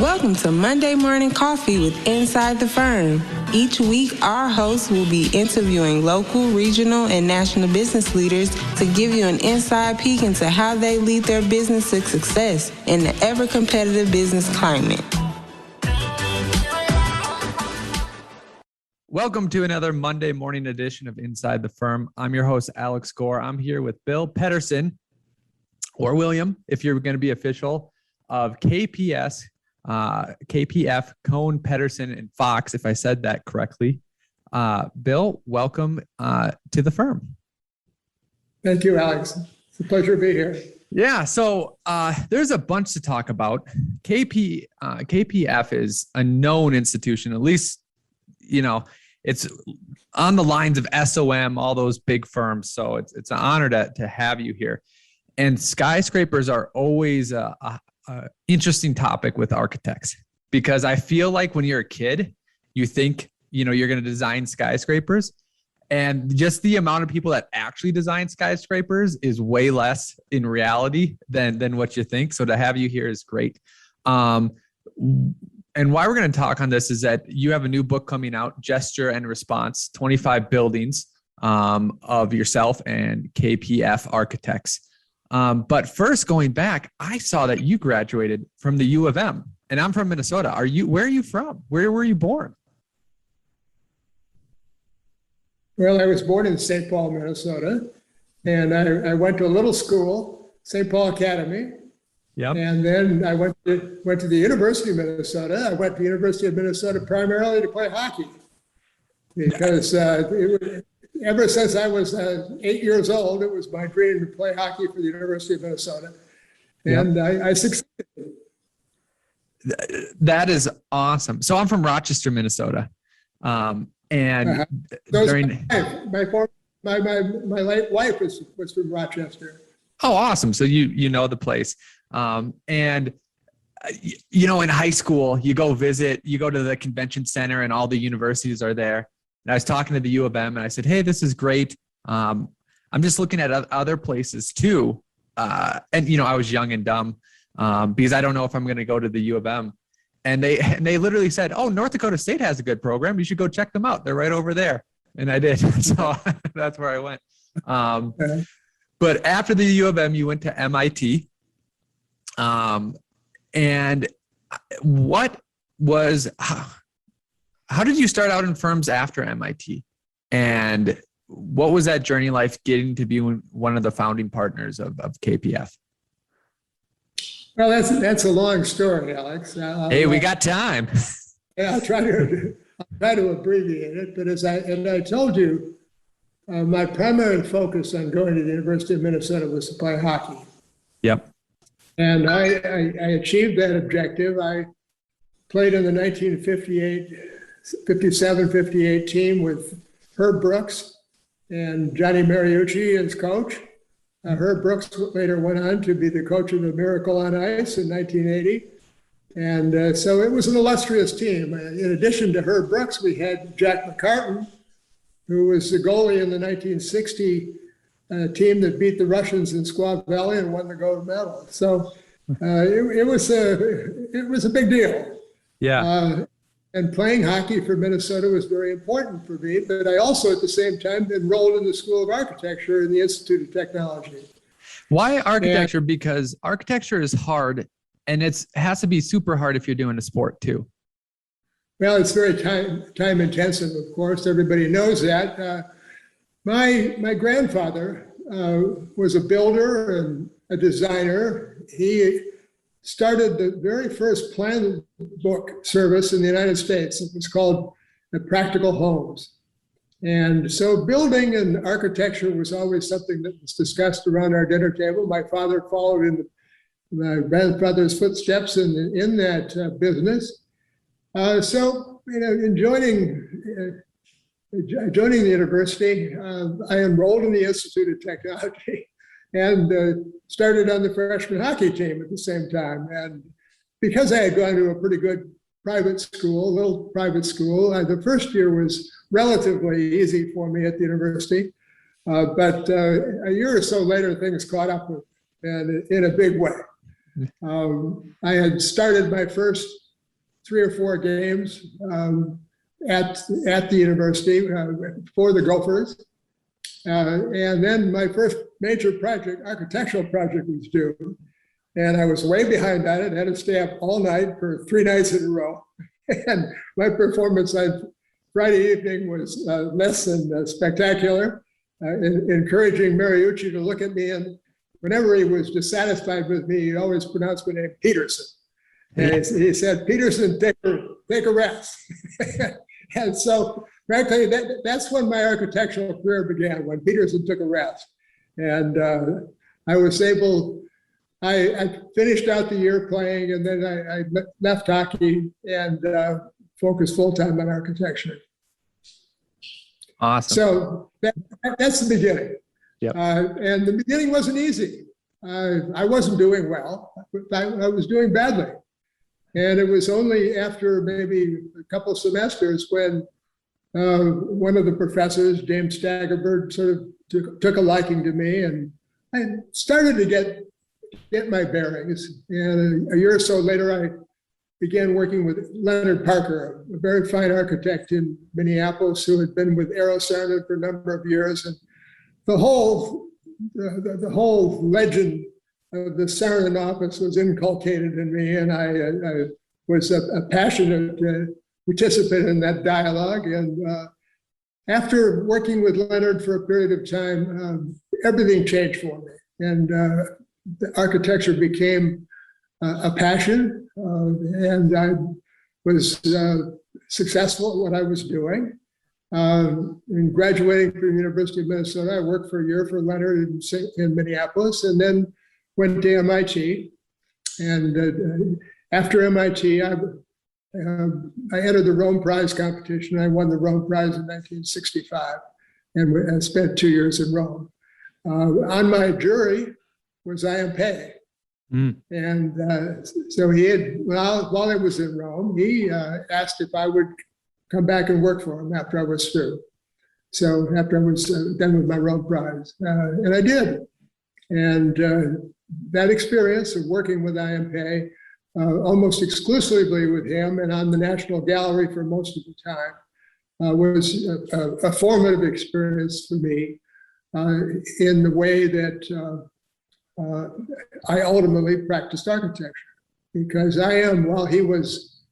Welcome to Monday Morning Coffee with Inside the Firm. Each week, our hosts will be interviewing local, regional, and national business leaders to give you an inside peek into how they lead their business to success in the ever-competitive business climate. Welcome to another Monday morning edition of Inside the Firm. I'm your host, Alex Gore. I'm here with Bill Pedersen, or William, if you're going to be official, of KPF, Kohn, Pedersen, and Fox, if I said that correctly. Bill, welcome to the firm. Thank you, Alex. It's a pleasure to be here. Yeah, so there's a bunch to talk about. KPF is a known institution, at least, you know, it's on the lines of SOM, all those big firms. So it's an honor to have you here. And skyscrapers are always a interesting topic with architects, because I feel like when you're a kid, you think, you know, you're going to design skyscrapers, and just the amount of people that actually design skyscrapers is way less in reality than what you think. So to have you here is great. And why we're going to talk on this is that you have a new book coming out, Gesture and Response, 25 buildings of yourself and KPF architects. But first, going back, I saw that you graduated from the U of M, and I'm from Minnesota. Where are you from? Where were you born? Well, I was born in St. Paul, Minnesota, and I went to a little school, St. Paul Academy. Yep. And then I went to the University of Minnesota. I went to the University of Minnesota primarily to play hockey, because ever since I was 8 years old, it was my dream to play hockey for the University of Minnesota. And yep. I succeeded. That is awesome. So I'm from Rochester, Minnesota. And during my late wife was from Rochester. Oh, awesome. So you know the place. And you know, in high school, you go to the convention center and all the universities are there. And I was talking to the U of M and I said, hey, this is great. I'm just looking at other places too. And, you know, I was young and dumb because I don't know if I'm going to go to the U of M. And they literally said, oh, North Dakota State has a good program. You should go check them out. They're right over there. And I did. So that's where I went. But after the U of M, you went to MIT. And how did you start out in firms after MIT? And what was that journey like getting to be one of the founding partners of KPF? Well, that's a long story, Alex. Hey, we got time. Yeah, I'll try to abbreviate it. But as I told you, my primary focus on going to the University of Minnesota was to play hockey. Yep. And I achieved that objective. I played in the 57-58 team with Herb Brooks and Johnny Mariucci as coach. Herb Brooks later went on to be the coach of the Miracle on Ice in 1980. And so it was an illustrious team. In addition to Herb Brooks, we had Jack McCartan, who was the goalie in the 1960 team that beat the Russians in Squaw Valley and won the gold medal. So it was a big deal. Yeah. And playing hockey for Minnesota was very important for me. But I also, at the same time, enrolled in the School of Architecture in the Institute of Technology. Why architecture? Because architecture is hard, and it has to be super hard if you're doing a sport too. Well, it's very time intensive, of course. Everybody knows that. My grandfather was a builder and a designer. He started the very first plan book service in the United States. It was called the Practical Homes. And so building and architecture was always something that was discussed around our dinner table. My father followed in my grandfather's footsteps in that business. So, you know, joining the university, I enrolled in the Institute of Technology and started on the freshman hockey team at the same time. And because I had gone to a pretty good little private school, the first year was relatively easy for me at the university. But a year or so later, things caught up with me in a big way. I had started my first 3 or 4 games at the university for the Gophers. And then my first major project, architectural project, was due. And I was way behind on it, had to stay up all night for 3 nights in a row. And my performance on Friday evening was less than spectacular, encouraging Mariucci to look at me. And whenever he was dissatisfied with me, he always pronounced my name Pedersen. And he said, Pedersen, take a rest. And so, frankly, that's when my architectural career began, when Pedersen took a rest. And I finished out the year playing, and then I left hockey and focused full-time on architecture. Awesome. So that's the beginning. Yep. And the beginning wasn't easy. I wasn't doing well. I was doing badly. And it was only after maybe a couple of semesters when one of the professors, James Staggerbird, sort of took a liking to me, and I started to get my bearings. And a year or so later, I began working with Leonard Parker, a very fine architect in Minneapolis who had been with Eero Saarinen for a number of years. And the whole legend of the Saarinen office was inculcated in me, and I was a passionate participant in that dialogue. And after working with Leonard for a period of time, everything changed for me. And the architecture became a passion, and I was successful at what I was doing. In graduating from the University of Minnesota, I worked for a year for Leonard in Minneapolis, and then went to MIT. And after MIT, I entered the Rome Prize competition. I won the Rome Prize in 1965, and I spent 2 years in Rome. On my jury was I.M. Pei. And so he had, while I was in Rome, he asked if I would come back and work for him after I was through. So after I was done with my Rome Prize, and I did. And that experience of working with I.M. Pei, almost exclusively with him and on the National Gallery for most of the time, was a formative experience for me in the way that I ultimately practiced architecture. Because I.M., while he was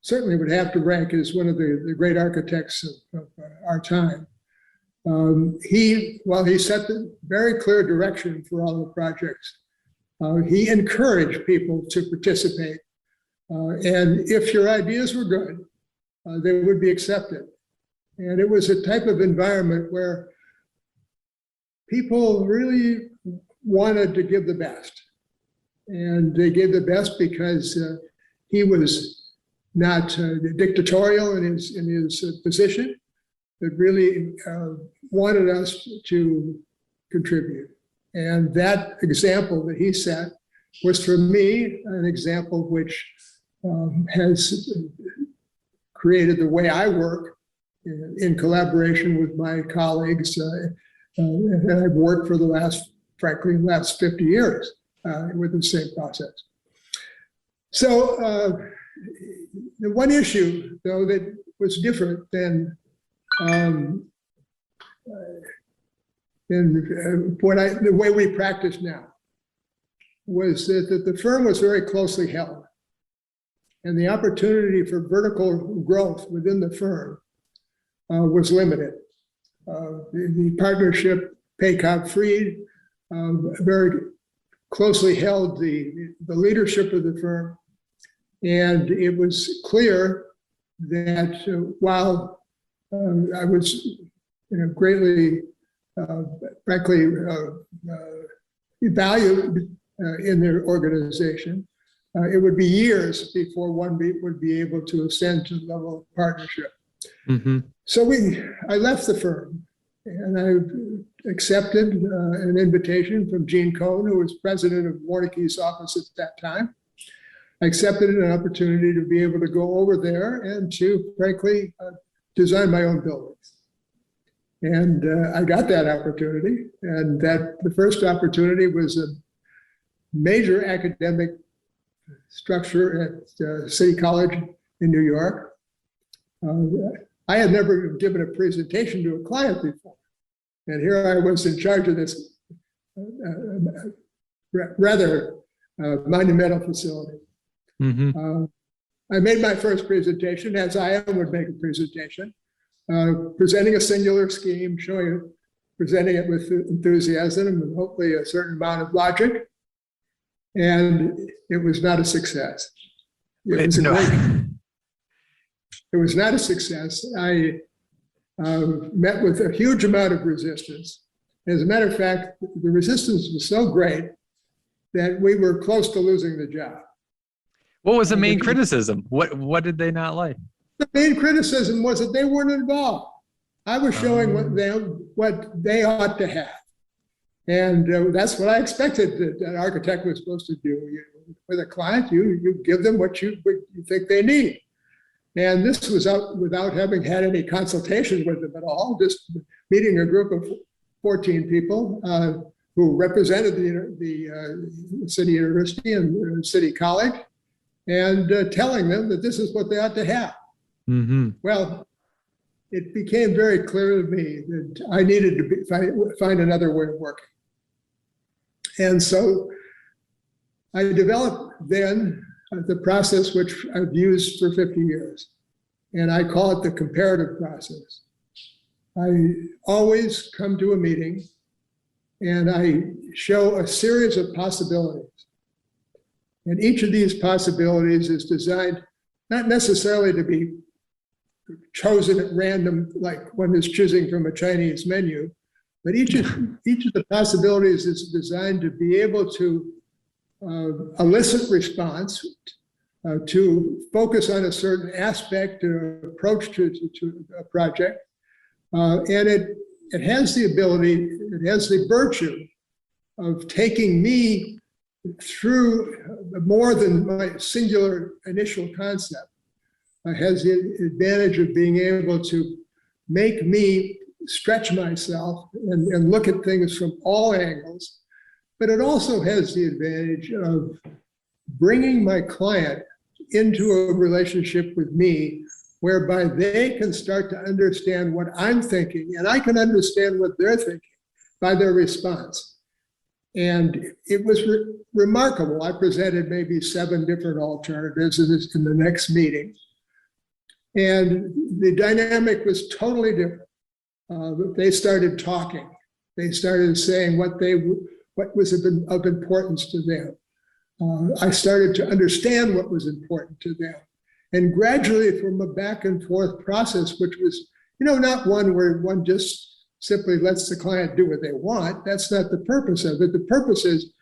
certainly would have to rank as one of the great architects of our time, while he set the very clear direction for all the projects, he encouraged people to participate. And if your ideas were good, they would be accepted. And it was a type of environment where people really wanted to give the best. And they gave the best because he was not dictatorial in his position, but really wanted us to contribute. And that example that he set was, for me, an example which has created the way I work in collaboration with my colleagues. And I've worked for the last 50 years with the same process. So the one issue, though, that was different than the way we practice now was that the firm was very closely held, and the opportunity for vertical growth within the firm was limited. The partnership, Paycott-Freed, very closely held the leadership of the firm, and it was clear that while I was greatly, frankly, valued in their organization, it would be years before one would be able to ascend to the level of partnership. Mm-hmm. So I left the firm, and I accepted an invitation from Gene Kohn, who was president of Warnke's office at that time. I accepted an opportunity to be able to go over there and to, frankly, design my own buildings. And I got that opportunity. And the first opportunity was a major academic structure at City College in New York. I had never given a presentation to a client before. And here I was in charge of this rather monumental facility. Mm-hmm. I made my first presentation, as I would make a presentation, presenting a singular scheme, presenting it with enthusiasm and hopefully a certain amount of logic. And it was not a success. It was not a success. I met with a huge amount of resistance. As a matter of fact, the resistance was so great that we were close to losing the job. What was the main criticism? What did they not like? The main criticism was that they weren't involved. I was showing what they ought to have. And that's what I expected that an architect was supposed to do. With a client, you give them what you think they need. And this was out without having had any consultation with them at all, just meeting a group of 14 people who represented the city university and city college, and telling them that this is what they ought to have. Mm-hmm. Well, it became very clear to me that I needed to find another way of working. And so I developed then the process which I've used for 50 years, and I call it the comparative process. I always come to a meeting and I show a series of possibilities. And each of these possibilities is designed not necessarily to be chosen at random, like one is choosing from a Chinese menu, but each of the possibilities is designed to be able to elicit response, to focus on a certain aspect or approach to a project. And it has the ability, it has the virtue of taking me through more than my singular initial concept. It has the advantage of being able to make me stretch myself and look at things from all angles. But it also has the advantage of bringing my client into a relationship with me whereby they can start to understand what I'm thinking, and I can understand what they're thinking by their response. And it was remarkable. I presented maybe 7 different alternatives in the next meeting. And the dynamic was totally different. They started talking. They started saying what was of importance to them. I started to understand what was important to them. And gradually, from a back and forth process, which was, not one where one just simply lets the client do what they want. That's not the purpose of it. The purpose is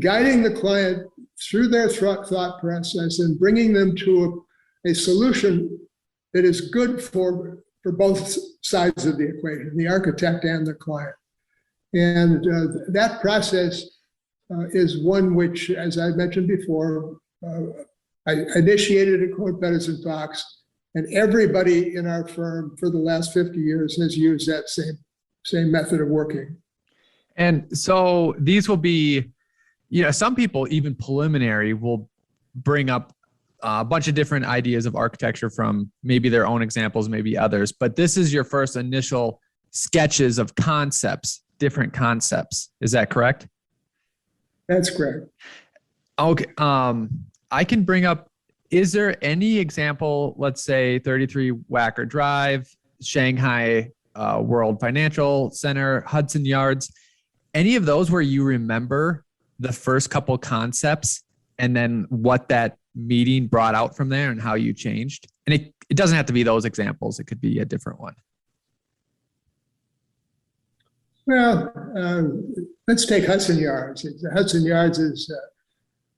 guiding the client through their thought process and bringing them to a solution that is good for both sides of the equation, the architect and the client. And that process is one which, as I mentioned before, I initiated at Bill Pedersen Fox, and everybody in our firm for the last 50 years has used that same method of working. And so these will be, some people even preliminary will bring up a bunch of different ideas of architecture from maybe their own examples, maybe others, but this is your first initial sketches of concepts, different concepts. Is that correct? That's correct. Okay. I can bring up, is there any example, let's say 33 Wacker Drive, Shanghai World Financial Center, Hudson Yards, any of those where you remember the first couple concepts and then what that meeting brought out from there and how you changed? And it doesn't have to be those examples. It could be a different one. Well, let's take Hudson Yards. Hudson Yards is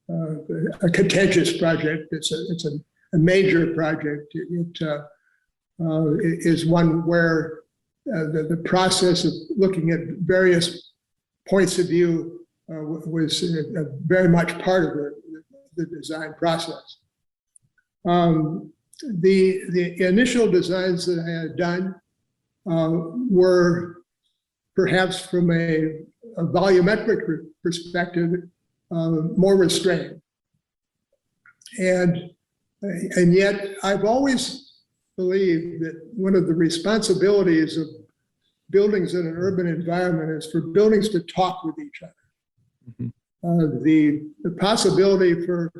a contentious project. It's a major project. It is one where the process of looking at various points of view was very much part of the design process. The initial designs that I had done were perhaps from a volumetric perspective more restrained. And And yet I've always believed that one of the responsibilities of buildings in an urban environment is for buildings to talk with each other. Mm-hmm. The possibility for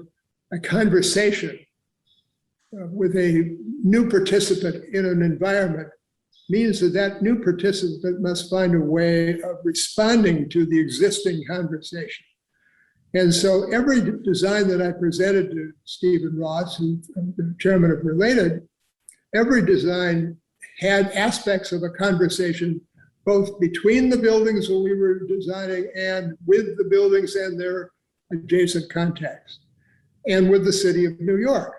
a conversation with a new participant in an environment means that that new participant must find a way of responding to the existing conversation. And so every design that I presented to Stephen Ross, who's the chairman of Related, every design had aspects of a conversation both between the buildings when we were designing and with the buildings and their adjacent contacts, and with the city of New York.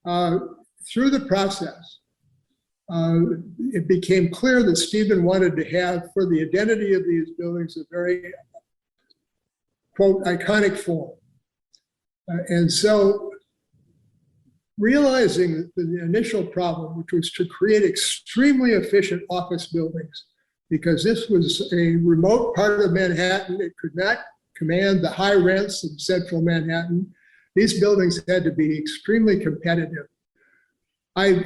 Through the process, it became clear that Stephen wanted to have, for the identity of these buildings, a very, quote, iconic form. And so realizing the initial problem, which was to create extremely efficient office buildings, because this was a remote part of Manhattan, it could not command the high rents of central Manhattan. These buildings had to be extremely competitive. I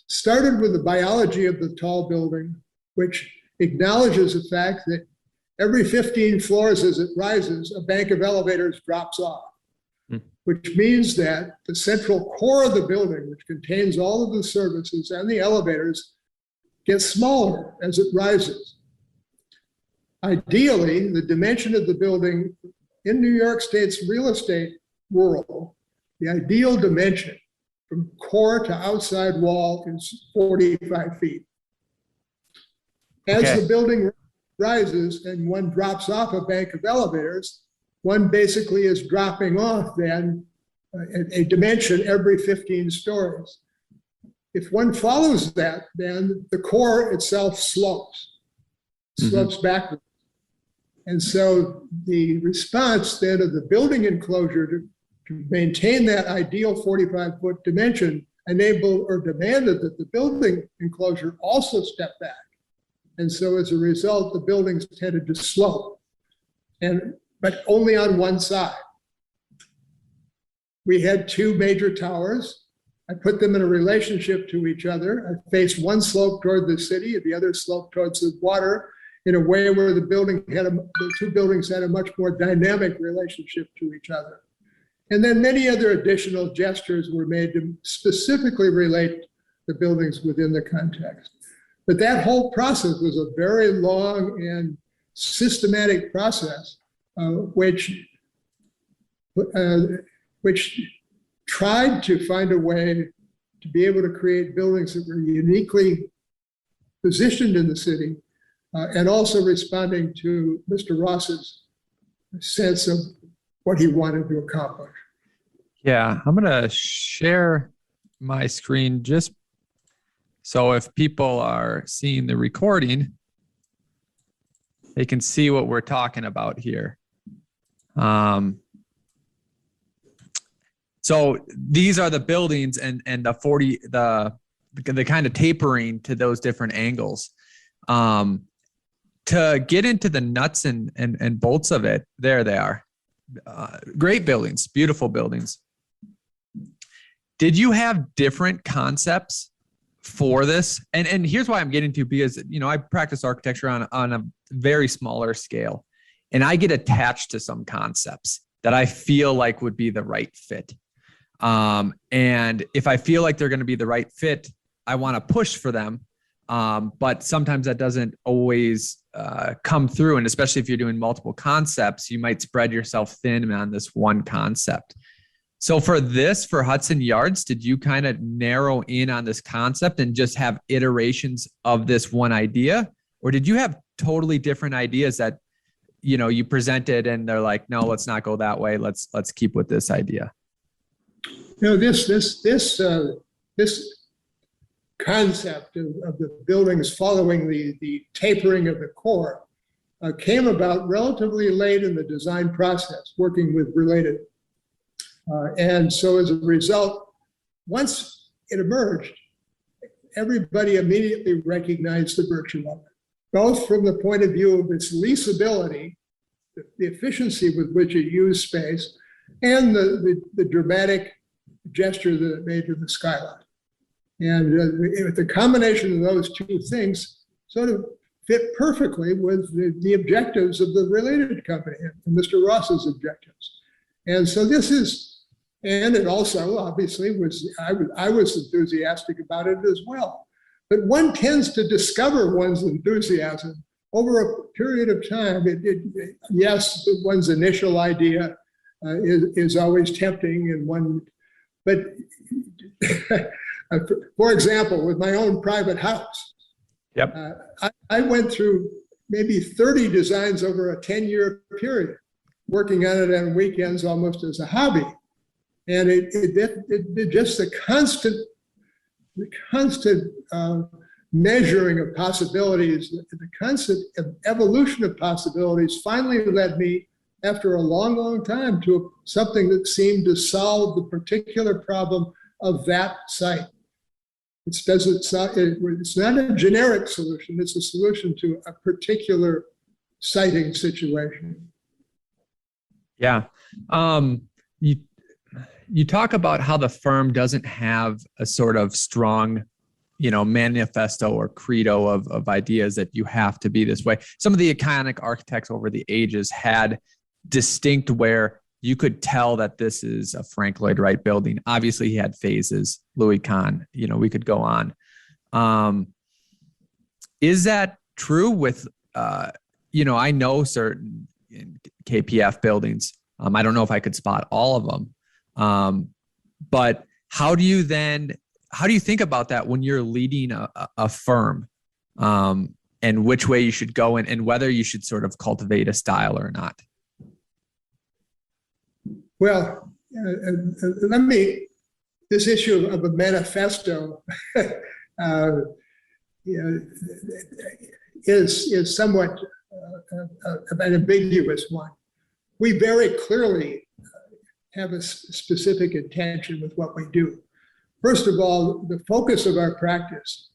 started with the biology of the tall building, which acknowledges the fact that every 15 floors as it rises, a bank of elevators drops off, which means that the central core of the building, which contains all of the services and the elevators, gets smaller as it rises. Ideally, the dimension of the building in New York State's real estate world, the ideal dimension from core to outside wall is 45 feet. As the building rises and one drops off a bank of elevators, one basically is dropping off then a dimension every 15 stories. If one follows that, then the core itself slopes backwards. And so the response then of the building enclosure to maintain that ideal 45-foot dimension enabled or demanded that the building enclosure also step back. And so as a result, the buildings tended to slope, but only on one side. We had two major towers. I put them in a relationship to each other. I faced one slope toward the city, and the other slope towards the water, in a way where the two buildings had a much more dynamic relationship to each other. And then many other additional gestures were made to specifically relate the buildings within the context. But that whole process was a very long and systematic process, which tried to find a way to be able to create buildings that were uniquely positioned in the city, and also responding to Mr. Ross's sense of what he wanted to accomplish. Yeah, I'm going to share my screen just so if people are seeing the recording, they can see what we're talking about here. So these are the buildings and the kind of tapering to those different angles. To get into the nuts and bolts of it, there they are. Great buildings, beautiful buildings. Did you have different concepts for this? And here's why I'm getting to, because, I practice architecture on a very smaller scale, and I get attached to some concepts that I feel like would be the right fit. And if I feel like they're going to be the right fit, I want to push for them. But sometimes that doesn't always come through. And especially if you're doing multiple concepts, you might spread yourself thin on this one concept. So for Hudson Yards, did you kind of narrow in on this concept and just have iterations of this one idea? Or did you have totally different ideas that, you presented and they're like, no, let's not go that way. Let's keep with this idea. This concept of the buildings following the tapering of the core came about relatively late in the design process, working with Related. And so as a result, once it emerged, everybody immediately recognized the virtue of it, both from the point of view of its leasability, the efficiency with which it used space, and the dramatic gesture that it made to the skyline. And the combination of those two things sort of fit perfectly with the objectives of the related company and Mr. Ross's objectives. And so this is, and it also obviously was, I was enthusiastic about it as well. But one tends to discover one's enthusiasm over a period of time. Yes, one's initial idea is always tempting, and one, but for example, with my own private house, yep. I went through maybe 30 designs over a 10-year period, working on it on weekends almost as a hobby. And it just the constant measuring of possibilities, the constant evolution of possibilities finally led me, after a long, long time, to something that seemed to solve the particular problem of that site. It's not a generic solution, it's a solution to a particular siting situation. Yeah. You talk about how the firm doesn't have a sort of strong, manifesto or credo of ideas that you have to be this way. Some of the iconic architects over the ages had distinct where you could tell that this is a Frank Lloyd Wright building. Obviously, he had phases. Louis Kohn, we could go on. Is that true with, I know certain KPF buildings. I don't know if I could spot all of them. But how do you think about that when you're leading a firm, and which way you should go and whether you should sort of cultivate a style or not? Well, this issue of a manifesto is somewhat an ambiguous one. We very clearly have a specific intention with what we do. First of all, the focus of our practice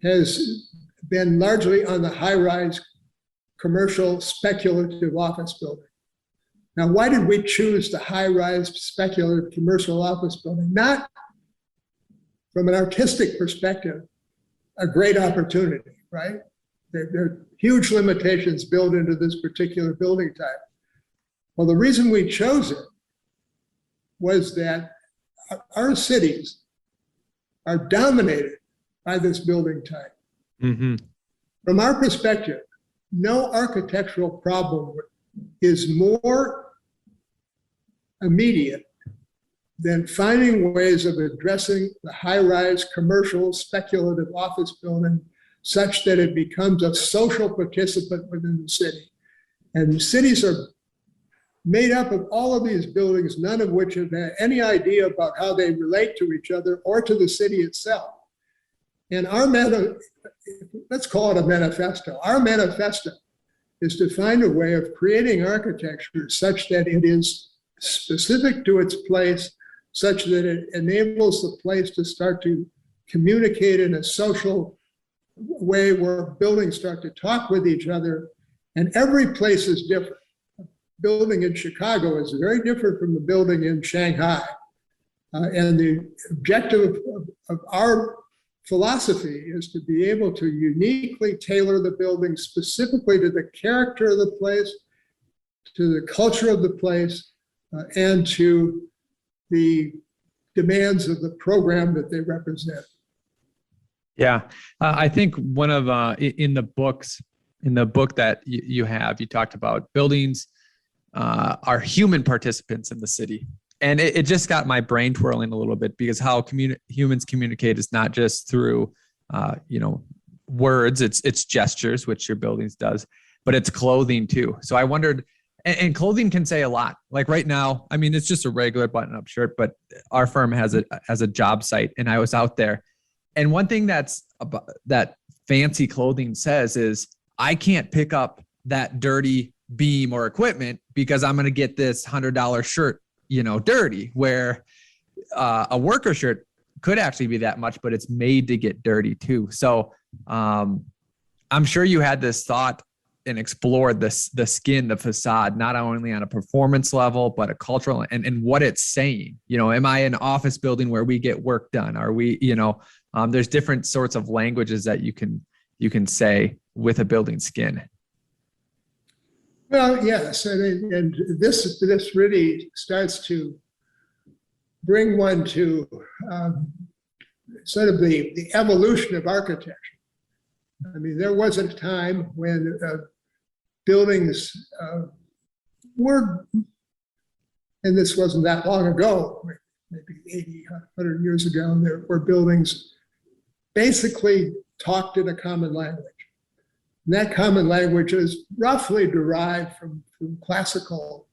has been largely on the high-rise commercial speculative office building. Now, why did we choose the high-rise speculative commercial office building? Not from an artistic perspective, a great opportunity, right? There are huge limitations built into this particular building type. Well, the reason we chose it was that our cities are dominated by this building type. Mm-hmm. From our perspective, no architectural problem is more immediate than finding ways of addressing the high-rise commercial speculative office building such that it becomes a social participant within the city. And cities are made up of all of these buildings, none of which have any idea about how they relate to each other or to the city itself. And let's call it a manifesto. Our manifesto is to find a way of creating architecture such that it is specific to its place, such that it enables the place to start to communicate in a social way where buildings start to talk with each other. And every place is different. Building in Chicago is very different from the building in Shanghai. And the objective of our philosophy is to be able to uniquely tailor the building specifically to the character of the place, to the culture of the place, and to the demands of the program that they represent. Yeah, I think one of in the book that you have, you talked about buildings are human participants in the city. And it just got my brain twirling a little bit, because how humans communicate is not just through, words, it's gestures, which your buildings does, but it's clothing too. So I wondered, and clothing can say a lot. Like right now, I mean, it's just a regular button-up shirt, but our firm has a job site, and I was out there. And one thing that fancy clothing says is, I can't pick up that dirty beam or equipment because I'm going to get this $100 shirt, dirty, where a worker shirt could actually be that much, but it's made to get dirty too. So I'm sure you had this thought and explored the skin, the facade, not only on a performance level, but a cultural and what it's saying. Am I an office building where we get work done? Are we, there's different sorts of languages that you can say with a building skin. Well, yes, and this really starts to bring one to sort of the evolution of architecture. I mean, there was a time when buildings were, and this wasn't that long ago, maybe 80, 100 years ago, there were buildings basically talked in a common language. And that common language is roughly derived from classical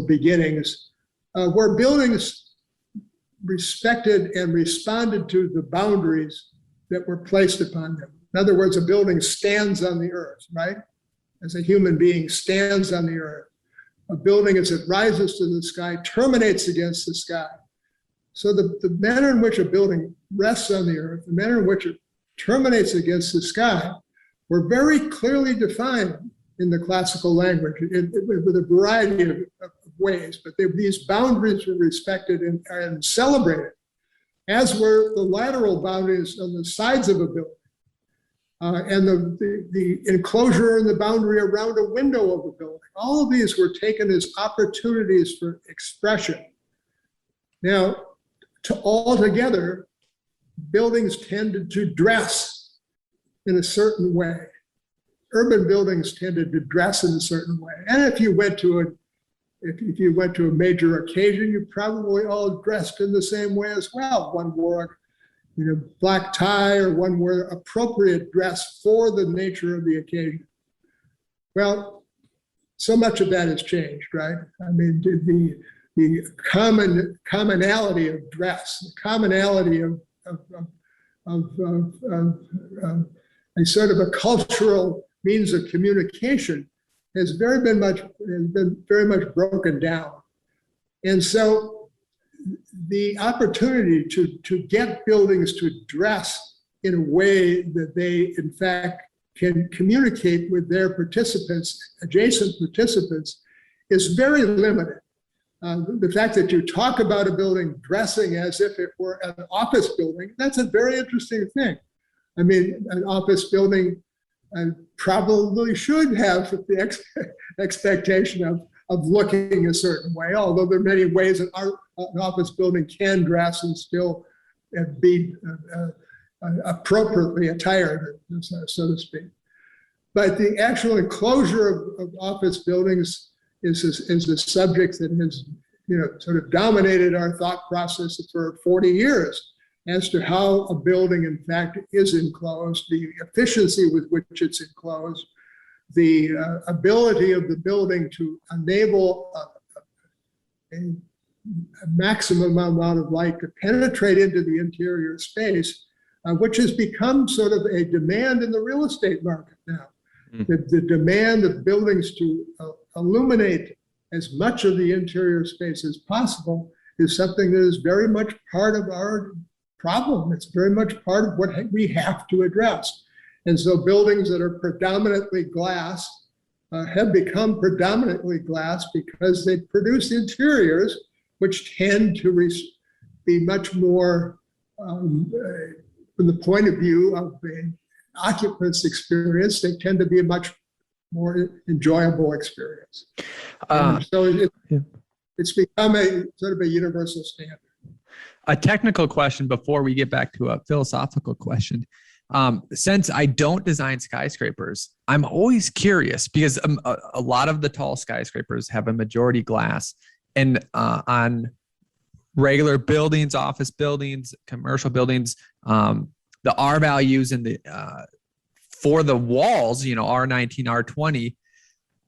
beginnings, where buildings respected and responded to the boundaries that were placed upon them. In other words, a building stands on the earth, right? As a human being stands on the earth. A building, as it rises to the sky, terminates against the sky. So the manner in which a building rests on the earth, the manner in which it terminates against the sky, were very clearly defined in the classical language with a variety of ways, but these boundaries were respected and celebrated, as were the lateral boundaries on the sides of a building, and the enclosure and the boundary around a window of a building. All of these were taken as opportunities for expression. Now, altogether, buildings tended to dress in a certain way. Urban buildings tended to dress in a certain way. And if you went to a major occasion, you probably all dressed in the same way as well. One wore a black tie, or one wore appropriate dress for the nature of the occasion. Well, so much of that has changed, right? I mean, the commonality of dress, the commonality of a sort of a cultural means of communication has been very much broken down. And so the opportunity to get buildings to dress in a way that they, in fact, can communicate with their participants, adjacent participants, is very limited. The fact that you talk about a building dressing as if it were an office building, that's a very interesting thing. I mean, an office building probably should have the expectation of looking a certain way, although there are many ways an office building can dress and still be appropriately attired, so to speak. But the actual enclosure of office buildings is a subject that has, sort of dominated our thought process for 40 years as to how a building, in fact, is enclosed, the efficiency with which it's enclosed, the ability of the building to enable a maximum amount of light to penetrate into the interior space, which has become sort of a demand in the real estate market now. The demand of buildings to illuminate as much of the interior space as possible is something that is very much part of our problem. It's very much part of what we have to address. And so buildings that are predominantly glass have become predominantly glass because they produce interiors which tend to be much more, from the point of view of the occupant's experience, they tend to be a much more enjoyable experience. So it's become a sort of a universal standard. A technical question before we get back to a philosophical question. Since I don't design skyscrapers, I'm always curious because a lot of the tall skyscrapers have a majority glass, and on regular buildings, office buildings, commercial buildings, the R values and the for the walls, R19, R20,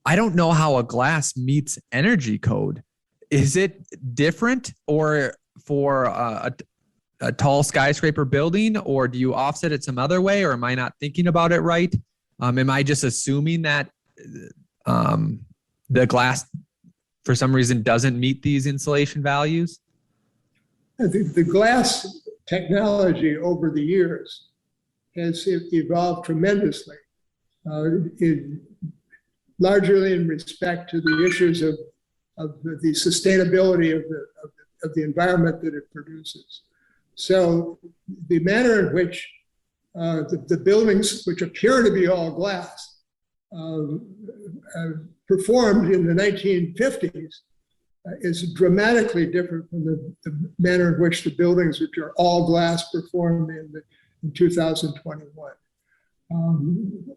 I don't know how a glass meets energy code. Is it different or for a tall skyscraper building, or do you offset it some other way, or am I not thinking about it right? Am I just assuming that the glass for some reason doesn't meet these insulation values? The glass technology over the years has evolved tremendously. largely in respect to the issues of the sustainability of the environment that it produces. So the manner in which the buildings, which appear to be all glass, performed in the 1950s is dramatically different from the manner in which the buildings, which are all glass, performed in 2021.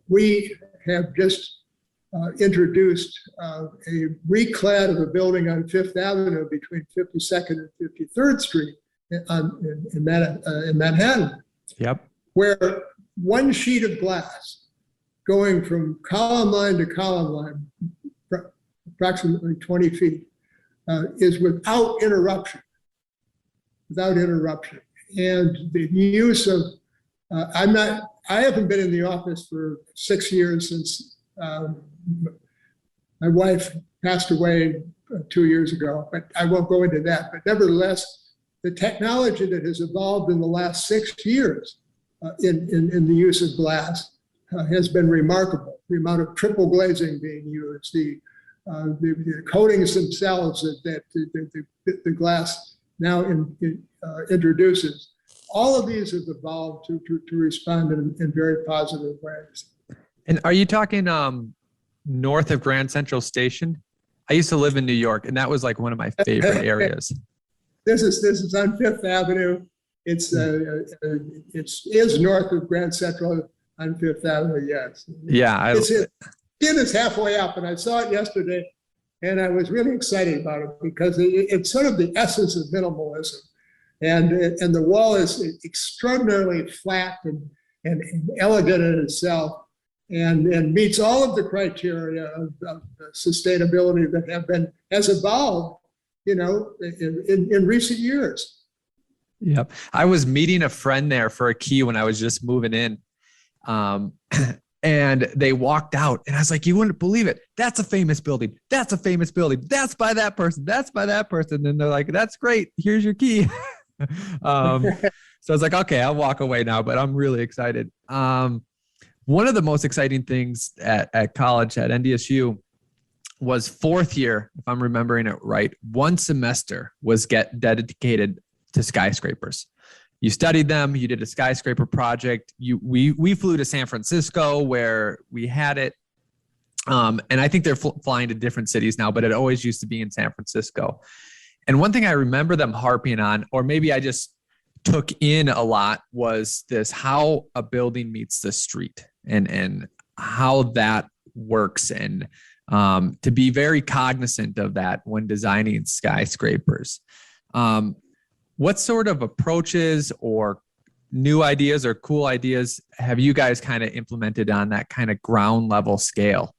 We have just introduced a reclad of a building on Fifth Avenue between 52nd and 53rd Street in Manhattan. Yep. Where one sheet of glass going from column line to column line, approximately 20 feet, is without interruption. And the use of, I haven't been in the office for 6 years since my wife passed away 2 years ago, but I won't go into that. But nevertheless, the technology that has evolved in the last 6 years in the use of glass has been remarkable. The amount of triple glazing being used, the coatings themselves that the glass now introduces. All of these have evolved to respond in very positive ways. And are you talking north of Grand Central Station? I used to live in New York, and that was like one of my favorite areas. This is on Fifth Avenue. It is north of Grand Central on Fifth Avenue. Yes. Yeah, it's halfway up, and I saw it yesterday, and I was really excited about it because it's sort of the essence of minimalism, and the wall is extraordinarily flat and elegant in itself, and meets all of the criteria of sustainability that has evolved, in recent years. Yep. I was meeting a friend there for a key when I was just moving in. And they walked out and I was like, you wouldn't believe it. That's a famous building. That's a famous building. That's by that person. That's by that person. And they're like, that's great. Here's your key. So I was like, okay, I'll walk away now, but I'm really excited. One of the most exciting things at college at NDSU was fourth year, if I'm remembering it right, one semester was dedicated to skyscrapers. You studied them, you did a skyscraper project. We flew to San Francisco where we had it. And I think they're flying to different cities now, but it always used to be in San Francisco. And one thing I remember them harping on, or maybe I just took in a lot, was this: how a building meets the street and how that works, and to be very cognizant of that when designing skyscrapers. What sort of approaches or new ideas or cool ideas have you guys kind of implemented on that kind of ground level scale?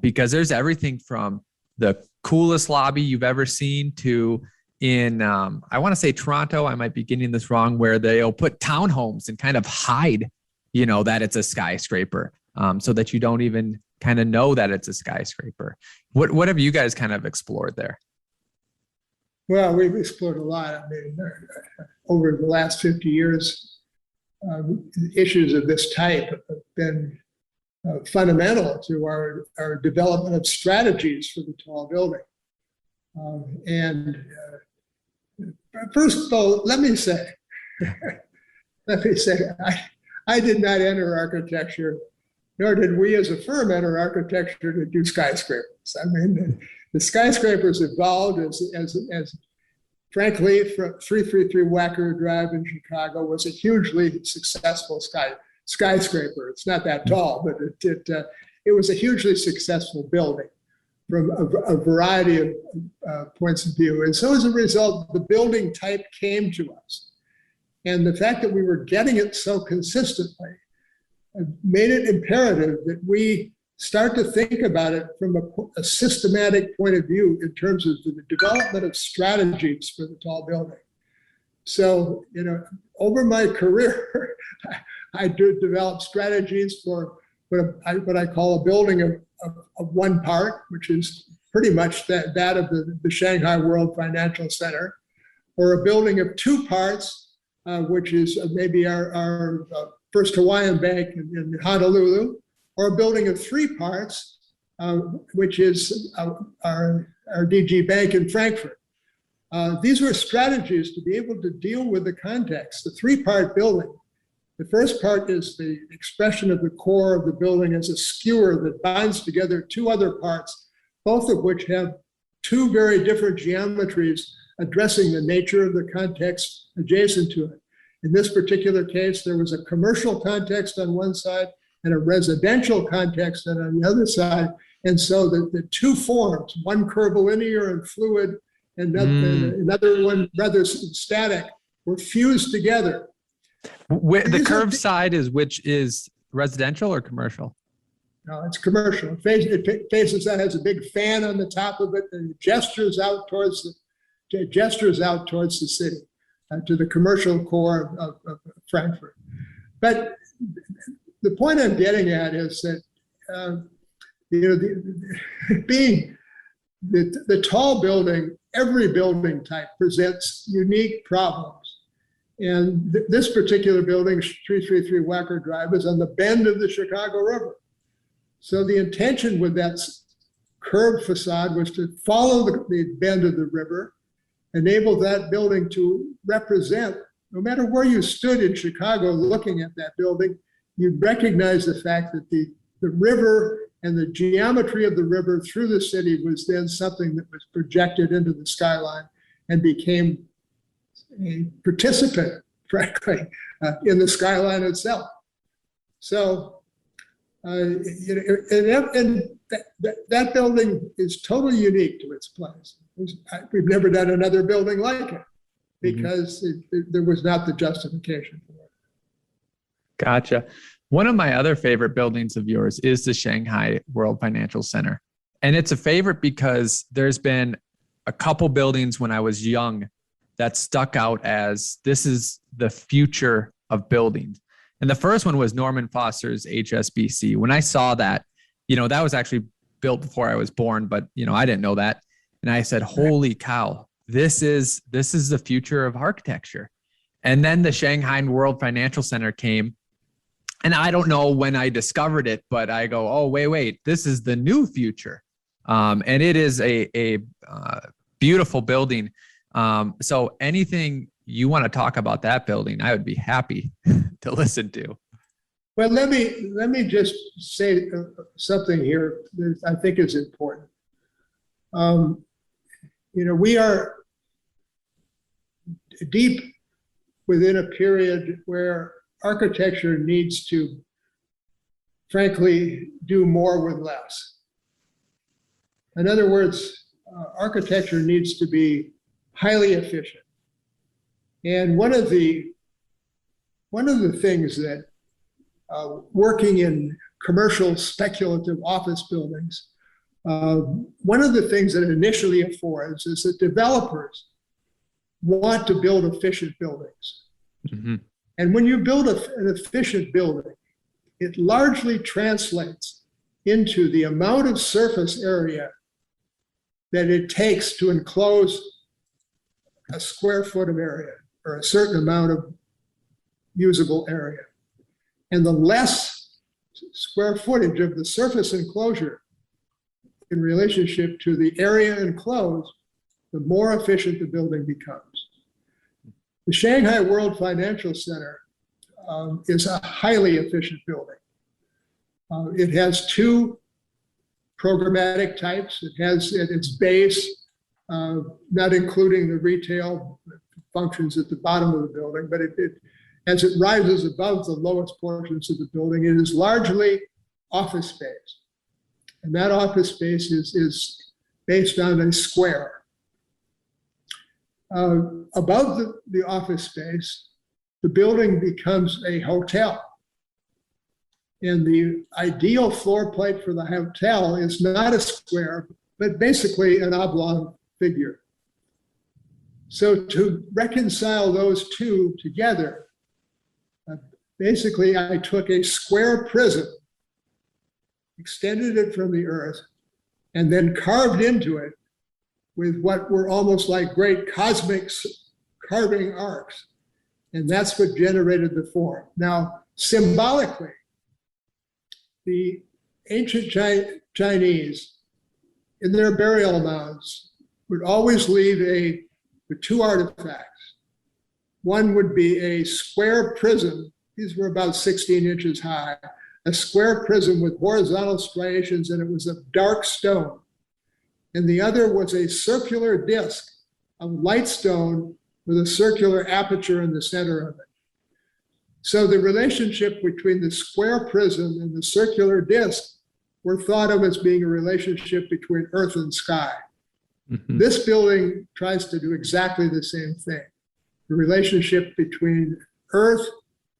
Because there's everything from the coolest lobby you've ever seen to in, I want to say Toronto, I might be getting this wrong, where they'll put townhomes and kind of hide, that it's a skyscraper, so that you don't even kind of know that it's a skyscraper. What have you guys kind of explored there? Well, we've explored a lot. I mean, over the last 50 years, issues of this type have been fundamental to our development of strategies for the tall building. First of all, let me say, I did not enter architecture, nor did we as a firm enter architecture to do skyscrapers. I mean, the skyscrapers evolved as frankly, 333 Wacker Drive in Chicago was a hugely successful skyscraper. It's not that tall, but it was a hugely successful building from a variety of points of view. And so as a result, the building type came to us. And the fact that we were getting it so consistently made it imperative that we start to think about it from a systematic point of view in terms of the development of strategies for the tall building. So, over my career, I develop strategies for what I call a building of one part, which is pretty much that of the Shanghai World Financial Center, or a building of two parts, which is maybe our First Hawaiian Bank in Honolulu, or a building of three parts, which is our DG Bank in Frankfurt. These were strategies to be able to deal with the context. The three-part building. The first part is the expression of the core of the building as a skewer that binds together two other parts, both of which have two very different geometries addressing the nature of the context adjacent to it. In this particular case, there was a commercial context on one side and a residential context on the other side. And so the two forms, one curvilinear and fluid, and another one rather static, were fused together. The curved side is which is residential or commercial? No, it's commercial. It faces that, has a big fan on the top of it, and it gestures out towards the city, to the commercial core of Frankfurt. But the point I'm getting at is that being the tall building, every building type presents unique problems. And this particular building, 333 Wacker Drive, is on the bend of the Chicago River. So the intention with that curved facade was to follow the bend of the river, enable that building to represent, no matter where you stood in Chicago looking at that building, you'd recognize the fact that the river and the geometry of the river through the city was then something that was projected into the skyline and became a participant, frankly, in the skyline itself. So, and that building is totally unique to its place. We've never done another building like it because there was not the justification for it. Gotcha. One of my other favorite buildings of yours is the Shanghai World Financial Center. And it's a favorite because there's been a couple buildings when I was young that stuck out as this is the future of buildings. And the first one was Norman Foster's HSBC. When I saw that, that was actually built before I was born, but I didn't know that. And I said, holy cow, this is the future of architecture. And then the Shanghai World Financial Center came. And I don't know when I discovered it, but I go, oh, wait, this is the new future. And it is a beautiful building. So anything you want to talk about that building, I would be happy to listen to. Well, let me just say something here that I think is important. We are deep within a period where architecture needs to, frankly, do more with less. In other words, architecture needs to be highly efficient. And one of the things that working in commercial speculative office buildings, one of the things that it initially affords is that developers want to build efficient buildings. Mm-hmm. And when you build an efficient building, it largely translates into the amount of surface area that it takes to enclose a square foot of area or a certain amount of usable area. And the less square footage of the surface enclosure in relationship to the area enclosed, the more efficient the building becomes. The Shanghai World Financial Center is a highly efficient building. It has two programmatic types. It has at its base, not including the retail functions at the bottom of the building, but as it rises above the lowest portions of the building, it is largely office space. And that office space is based on a square. Above the office space, the building becomes a hotel. And the ideal floor plate for the hotel is not a square, but basically an oblong figure. So to reconcile those two together, basically I took a square prism, extended it from the earth, and then carved into it with what were almost like great cosmic carving arcs. And that's what generated the form. Now, symbolically, the ancient Chinese, in their burial mounds, would always leave with two artifacts. One would be a square prism. These were about 16 inches high, a square prism with horizontal striations, and it was of dark stone. And the other was a circular disc of light stone with a circular aperture in the center of it. So the relationship between the square prism and the circular disc were thought of as being a relationship between earth and sky. Mm-hmm. This building tries to do exactly the same thing. The relationship between earth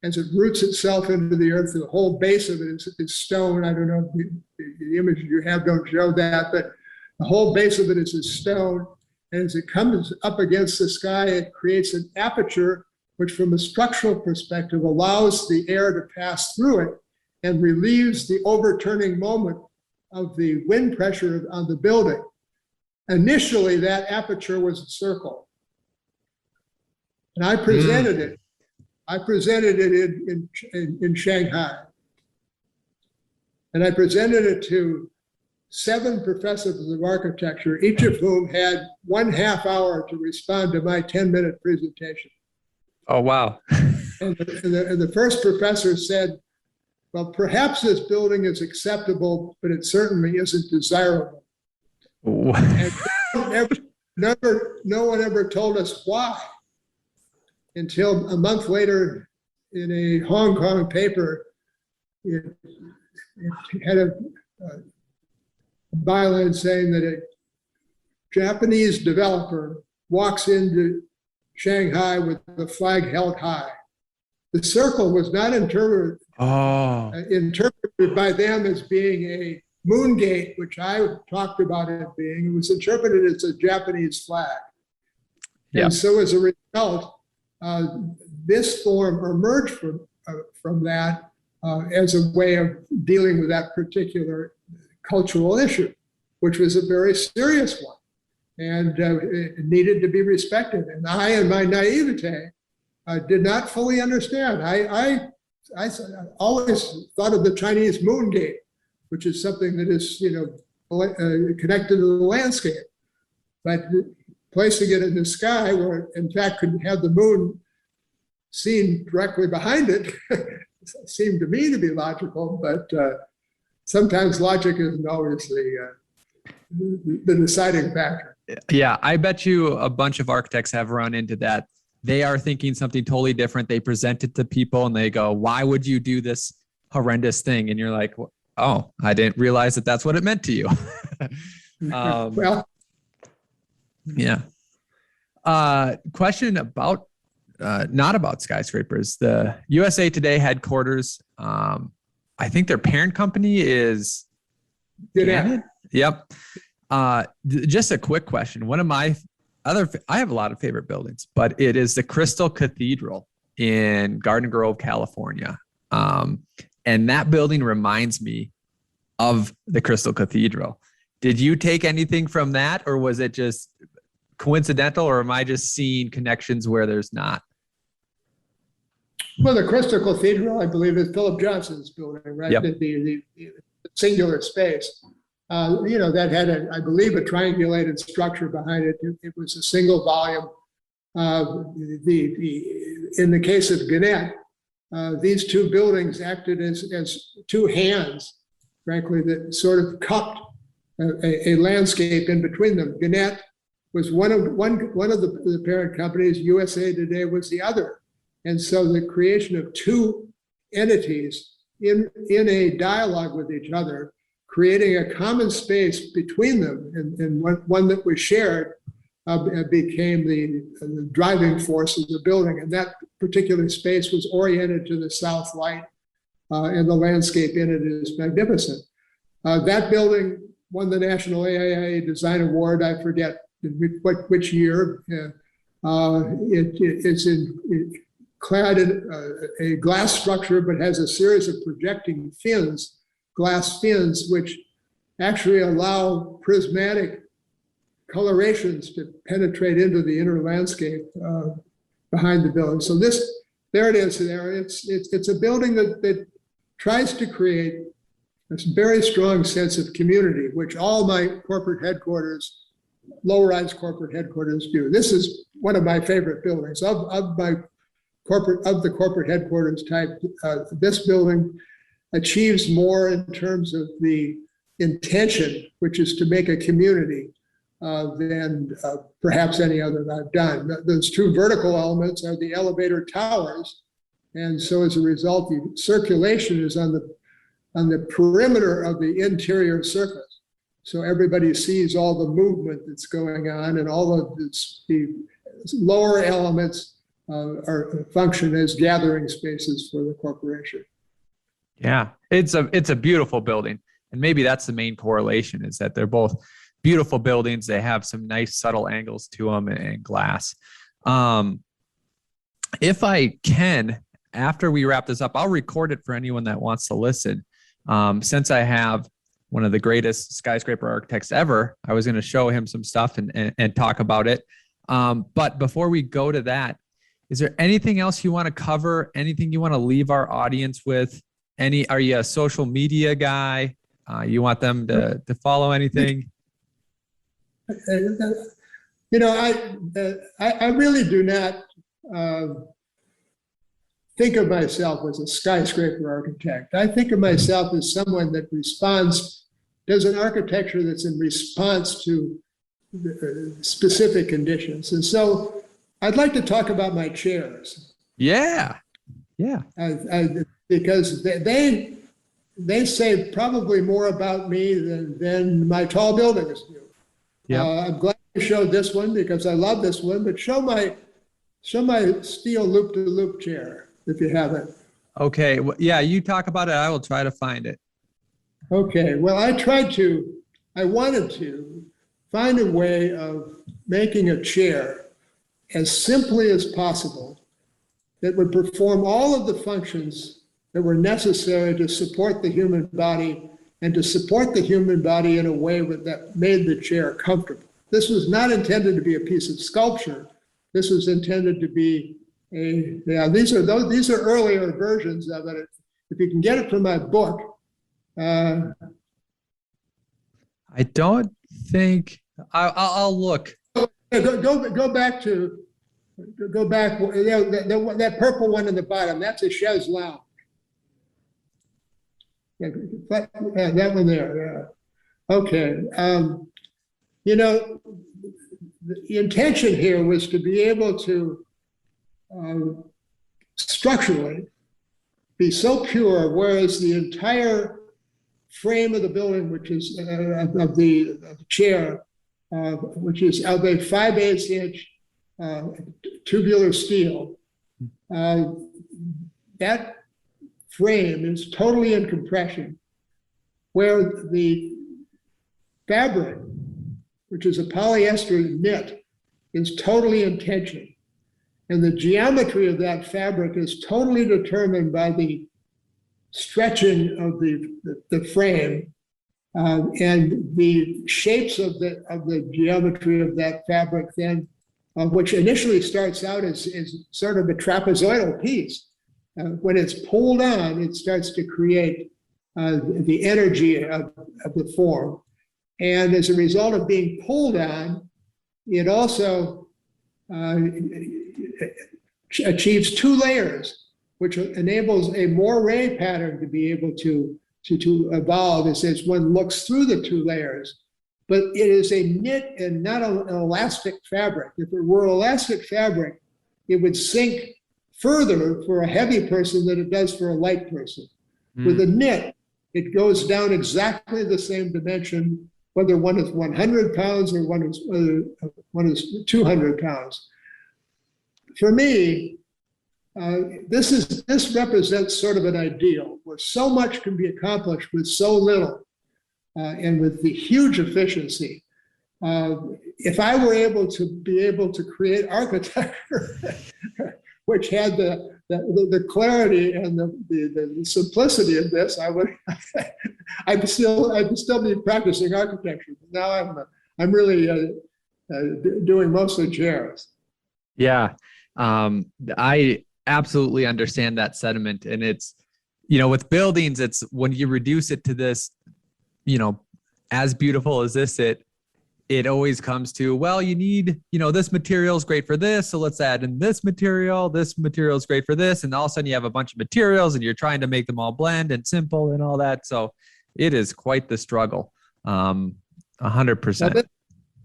as it roots itself into the earth, the whole base of it is stone. I don't know if the image you have don't show that, but the whole base of it is a stone. And as it comes up against the sky, it creates an aperture, which from a structural perspective allows the air to pass through it and relieves the overturning moment of the wind pressure on the building. Initially, that aperture was a circle. And I presented it. I presented it in Shanghai. And I presented it to 7 professors of architecture, each of whom had 1/2 hour to respond to my 10-minute presentation. Oh, wow. And the first professor said, well, perhaps this building is acceptable, but it certainly isn't desirable. And no one ever told us why, until a month later in a Hong Kong paper, it had a byline saying that a Japanese developer walks into Shanghai with the flag held high. The circle was not interpreted by them as being a moon gate, which I talked about it being. It was interpreted as a Japanese flag. Yeah. And so as a result, this form emerged from that as a way of dealing with that particular cultural issue, which was a very serious one, and it needed to be respected. And I, in my naivete, did not fully understand. I always thought of the Chinese moon gate, which is something that is, connected to the landscape. But placing it in the sky, where in fact could have the moon seen directly behind it, seemed to me to be logical. But sometimes logic isn't always the deciding factor. Yeah, I bet you a bunch of architects have run into that. They are thinking something totally different. They present it to people and they go, why would you do this horrendous thing? And you're like, oh, I didn't realize that that's what it meant to you. Well, yeah. Question about, not about skyscrapers. The USA Today headquarters, I think their parent company is Gannett. Yep. Just a quick question. One of my I have a lot of favorite buildings, but it is the Crystal Cathedral in Garden Grove, California. And that building reminds me of the Crystal Cathedral. Did you take anything from that, or was it just coincidental, or am I just seeing connections where there's not? Well, the Crystal Cathedral, I believe, is Philip Johnson's building, right? Yep. The singular space. That had, I believe, a triangulated structure behind it. It was a single volume. In the case of Gannett, these two buildings acted as two hands, frankly, that sort of cupped a landscape in between them. Gannett was one of the parent companies. USA Today was the other. And so the creation of two entities in a dialogue with each other, creating a common space between them, and one that was shared, became the driving force of the building. And that particular space was oriented to the south light, and the landscape in it is magnificent. That building won the National AIA Design Award. I forget which year. It's clad in a glass structure, but has a series of projecting fins, glass fins, which actually allow prismatic colorations to penetrate into the inner landscape behind the building. So there it is there. It's a building that tries to create very strong sense of community, which all my corporate headquarters, low-rise corporate headquarters do. This is one of my favorite buildings of the corporate headquarters type. This building achieves more in terms of the intention, which is to make a community, than perhaps any other that I've done. Those two vertical elements are the elevator towers, and so as a result, the circulation is on the perimeter of the interior surface. So everybody sees all the movement that's going on, and all of the lower elements are function as gathering spaces for the corporation. Yeah, it's a beautiful building. And maybe that's the main correlation, is that they're both beautiful buildings. They have some nice subtle angles to them and glass. If I can, after we wrap this up, I'll record it for anyone that wants to listen. Since I have one of the greatest skyscraper architects ever, I was going to show him some stuff and talk about it. But before we go to that, is there anything else you want to cover? Anything you want to leave our audience with? Are you a social media guy? You want them to follow anything? You know, I really do not think of myself as a skyscraper architect. I think of myself as someone that does an architecture that's in response to specific conditions. And so I'd like to talk about my chairs. Yeah. Because they say probably more about me than my tall buildings do. Yeah. I'm glad you showed this one because I love this one, but show my steel loop-to-loop chair if you have it. Okay. Well, yeah, you talk about it. I will try to find it. Okay. Well, I wanted to find a way of making a chair as simply as possible that would perform all of the functions that were necessary to support the human body and to support the human body in a way that made the chair comfortable. This was not intended to be a piece of sculpture. This was intended to be these are earlier versions of it. If you can get it from my book. I don't think I'll look. Go back. That purple one in the bottom. That's a chaise lounge. That one there. Yeah. Okay. You know, the intention here was to be able to structurally be so pure, whereas the entire frame of the building, which is of the chair, which is of a 5/8 inch tubular steel, that frame is totally in compression, where the fabric, which is a polyester knit, is totally in tension. And the geometry of that fabric is totally determined by the stretching of the frame and the shapes of the geometry of that fabric then, which initially starts out as sort of a trapezoidal piece. When it's pulled on, it starts to create the energy of the form. And as a result of being pulled on, it also achieves two layers, which enables a moire pattern to be able to evolve as one looks through the two layers. But it is a knit and not an elastic fabric. If it were elastic fabric, it would sink further for a heavy person than it does for a light person. With a knit, it goes down exactly the same dimension, whether one is 100 pounds or one is 200 pounds. For me, this represents sort of an ideal where so much can be accomplished with so little and with the huge efficiency. If I were able to create architecture which had the clarity and the simplicity of this, I'd still be practicing architecture. But now I'm really doing mostly chairs. Yeah, I absolutely understand that sentiment, and it's with buildings, it's when you reduce it to this, as beautiful as this, it always comes to, well, you need, this material is great for this. So let's add in this material. This material is great for this. And all of a sudden you have a bunch of materials and you're trying to make them all blend and simple and all that. So it is quite the struggle. 100%. Well,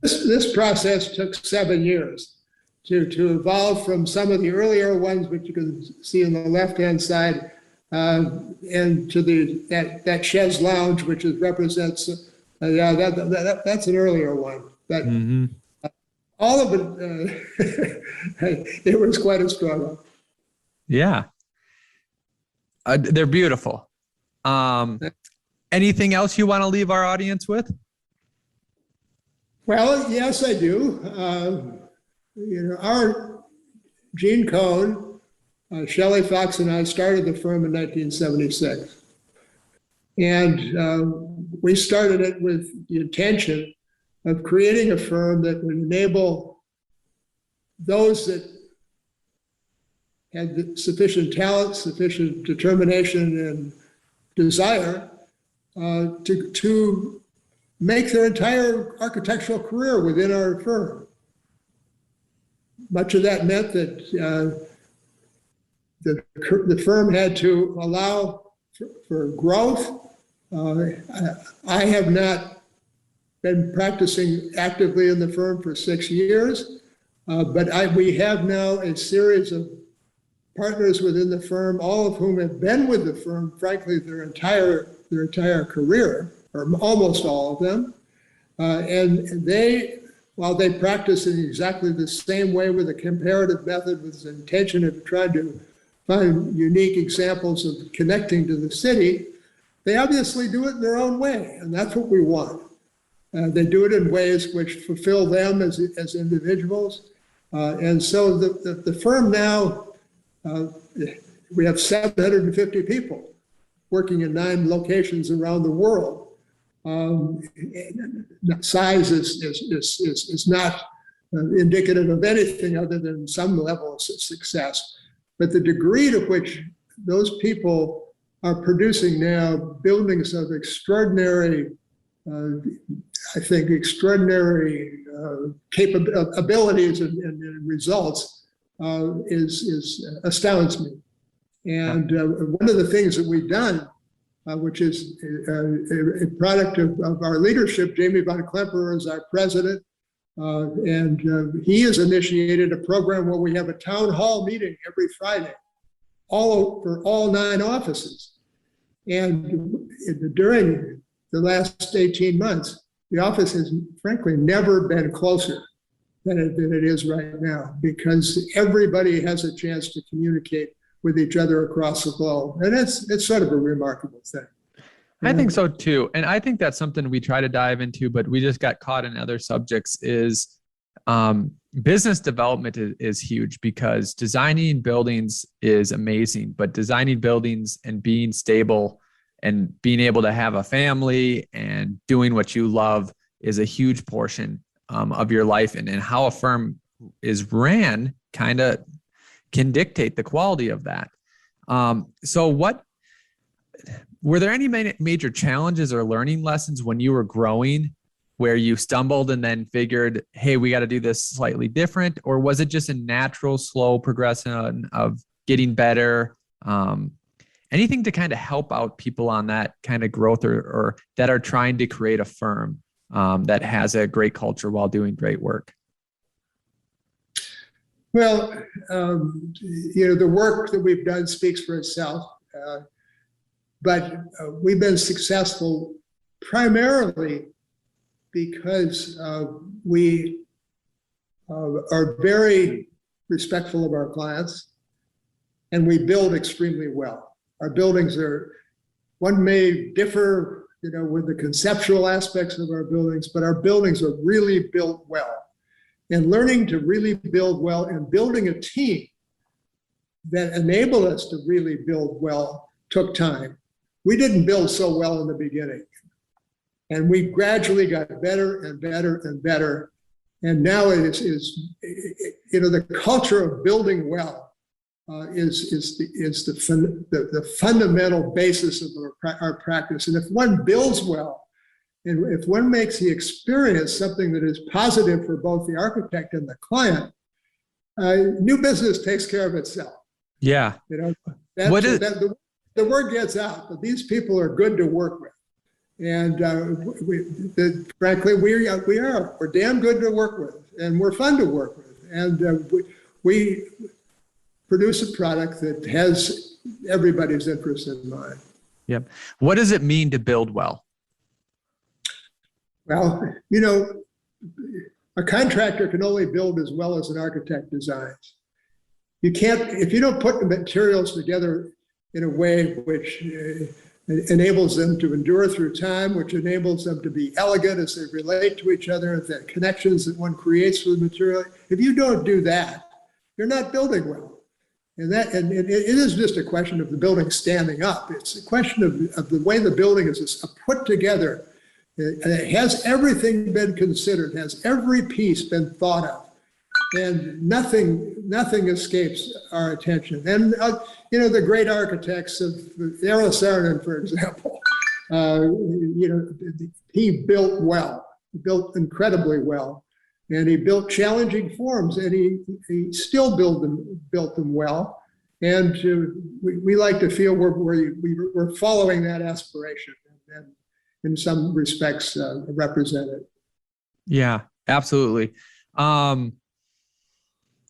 this process took 7 years to evolve from some of the earlier ones, which you can see on the left-hand side, and to that chaise lounge, which represents that's an earlier one. But all of it, it was quite a struggle. Yeah, they're beautiful. Anything else you want to leave our audience with? Well, yes, I do. Our Gene Kohn, Shelley Fox, and I started the firm in 1976. And we started it with the intention of creating a firm that would enable those that had sufficient talent, sufficient determination, and desire to make their entire architectural career within our firm. Much of that meant that the firm had to allow for growth. I have not been practicing actively in the firm for 6 years, but we have now a series of partners within the firm, all of whom have been with the firm, frankly, their entire career, or almost all of them. And while they practice in exactly the same way with a comparative method with the intention of trying to find unique examples of connecting to the city, they obviously do it in their own way, and that's what we want. They do it in ways which fulfill them as individuals. And so the firm now, we have 750 people working in 9 locations around the world. Size is not indicative of anything other than some level of success. But the degree to which those people are producing now buildings of extraordinary, extraordinary capabilities and results astounds me. And one of the things that we've done, which is a product of our leadership, Jamie von Klemperer is our president, and he has initiated a program where we have a town hall meeting every Friday, for all 9 offices. And during the last 18 months, the office has frankly never been closer than it is right now, because everybody has a chance to communicate with each other across the globe. And it's sort of a remarkable thing. I think so too. And I think that's something we try to dive into, but we just got caught in other subjects is business development is huge, because designing buildings is amazing, but designing buildings and being stable and being able to have a family and doing what you love is a huge portion of your life. And how a firm is ran kind of can dictate the quality of that. So were there any major challenges or learning lessons when you were growing where you stumbled and then figured, hey, we got to do this slightly different? Or was it just a natural, slow progression of getting better? Anything to kind of help out people on that kind of growth or that are trying to create a firm that has a great culture while doing great work? Well, the work that we've done speaks for itself, but we've been successful primarily because we are very respectful of our clients, and we build extremely well. Our buildings one may differ, with the conceptual aspects of our buildings, but our buildings are really built well. And learning to really build well and building a team that enabled us to really build well took time. We didn't build so well in the beginning. And we gradually got better and better and better. And now it is the culture of building well is the fundamental basis of our practice. And if one builds well, and if one makes the experience something that is positive for both the architect and the client, new business takes care of itself. Yeah. The word gets out that these people are good to work with. And frankly, we're damn good to work with, and we're fun to work with. And we produce a product that has everybody's interest in mind. Yep. What does it mean to build well? Well, a contractor can only build as well as an architect designs. You can't, if you don't put the materials together in a way which enables them to endure through time, which enables them to be elegant as they relate to each other, the connections that one creates with material. If you don't do that, you're not building well. And it is just a question of the building standing up. It's a question of the way the building is put together. Has everything been considered? Has every piece been thought of? And nothing escapes our attention. And the great architects of Eero Saarinen, for example, he built well. He built incredibly well, and he built challenging forms, and he still built them well. And we like to feel we're following that aspiration, and in some respects represent it. Yeah, absolutely.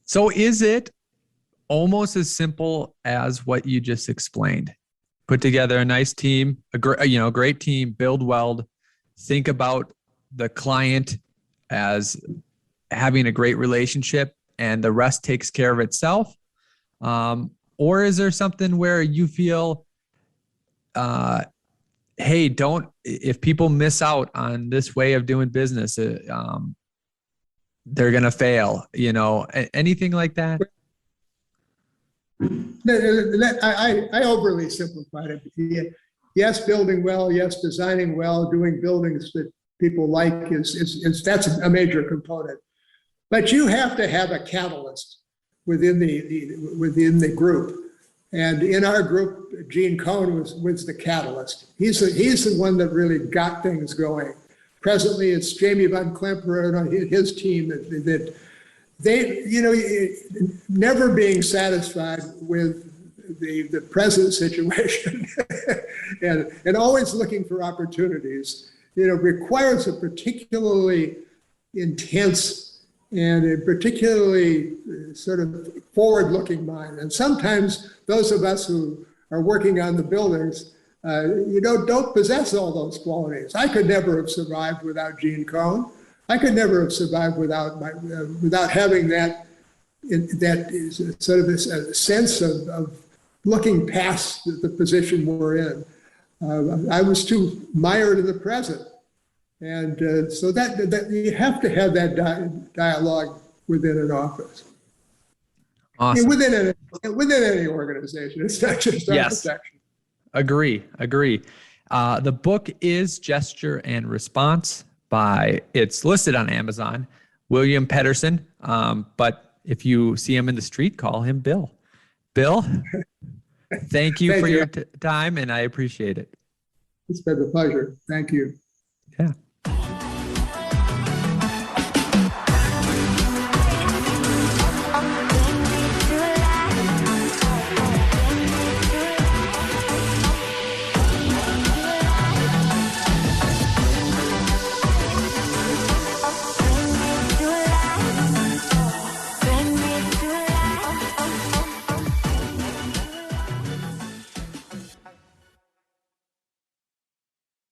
So is it almost as simple as what you just explained? Put together a nice team, a great team, build well, think about the client as having a great relationship, and the rest takes care of itself? Or is there something where you feel, hey, if people miss out on this way of doing business, they're going to fail, anything like that? I overly simplified it. Yes, building well. Yes, designing well. Doing buildings that people like that's a major component. But you have to have a catalyst within the group. And in our group, Gene Kohn was the catalyst. He's the one that really got things going. Presently, it's Jamie Van Klemperer and his team that they, never being satisfied with the present situation and always looking for opportunities, requires a particularly intense and a particularly sort of forward-looking mind. And sometimes those of us who are working on the buildings, don't possess all those qualities. I could never have survived without Gene Kohn. I could never have survived without having that is sort of a sense of looking past the position we're in. I was too mired in the present, and so that you have to have that dialogue within an office. Awesome. Within any organization, it's not just architecture. Agree. The book is Gesture and Response it's listed on Amazon, William Pedersen. But if you see him in the street, call him Bill. Bill, thank you for your time, and I appreciate it. It's been a pleasure. Thank you. Yeah.